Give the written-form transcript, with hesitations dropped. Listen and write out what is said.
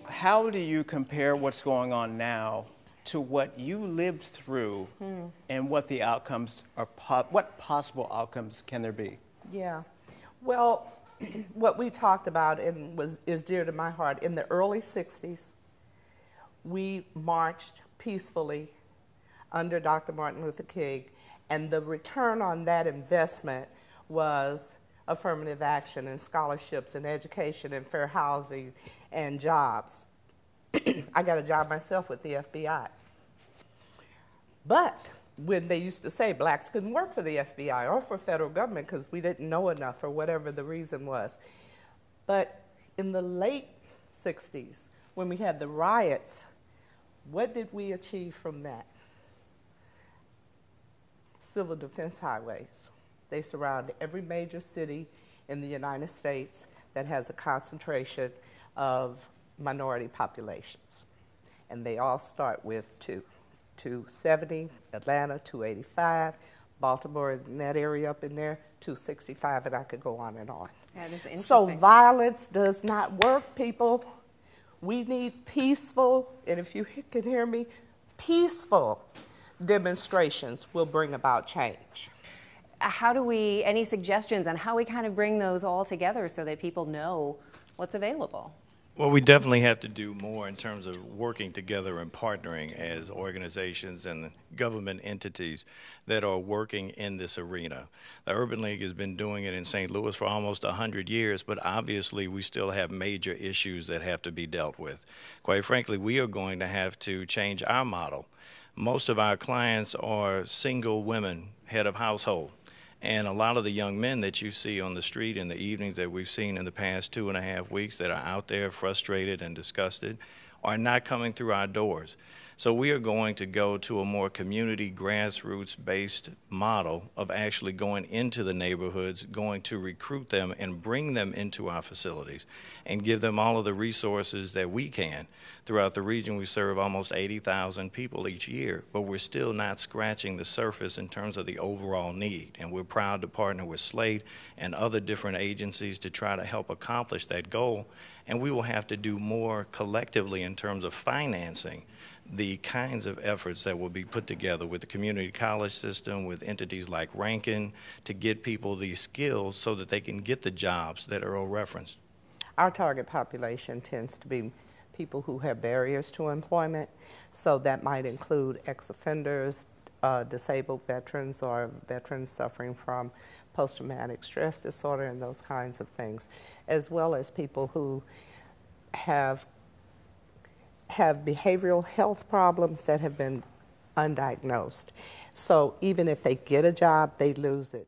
How do you compare what's going on now to what you lived through and what the outcomes are, what possible outcomes can there be? Yeah. Well, what we talked about and is dear to my heart, in the early 60s, we marched peacefully under Dr. Martin Luther King, and the return on that investment was affirmative action and scholarships and education and fair housing and jobs. I got a job myself with the FBI. But when they used to say blacks couldn't work for the FBI or for federal government because we didn't know enough or whatever the reason was. But in the late 60s, when we had the riots, what did we achieve from that? Civil defense highways. They surround every major city in the United States that has a concentration of minority populations. And they all start with 270, Atlanta, 285, Baltimore, in that area up in there, 265, and I could go on and on. That is interesting. So violence does not work, people. We need peaceful, and if you can hear me, peaceful demonstrations will bring about change. How do we, any suggestions on how we kind of bring those all together so that people know what's available? Well, we definitely have to do more in terms of working together and partnering as organizations and government entities that are working in this arena. The Urban League has been doing it in St. Louis for almost 100 years, but obviously we still have major issues that have to be dealt with. Quite frankly, we are going to have to change our model. Most of our clients are single women, head of household. And a lot of the young men that you see on the street in the evenings that we've seen in the past 2.5 weeks that are out there frustrated and disgusted are not coming through our doors. So we are going to go to a more community grassroots-based model of actually going into the neighborhoods, going to recruit them and bring them into our facilities and give them all of the resources that we can. Throughout the region, we serve almost 80,000 people each year, but we're still not scratching the surface in terms of the overall need. And we're proud to partner with Slate and other different agencies to try to help accomplish that goal. And we will have to do more collectively in terms of financing the kinds of efforts that will be put together with the community college system, with entities like Rankin, to get people these skills so that they can get the jobs that Earl referenced. Our target population tends to be people who have barriers to employment, so that might include ex-offenders, disabled veterans, or veterans suffering from post-traumatic stress disorder and those kinds of things, as well as people who have behavioral health problems that have been undiagnosed. So even if they get a job, they lose it.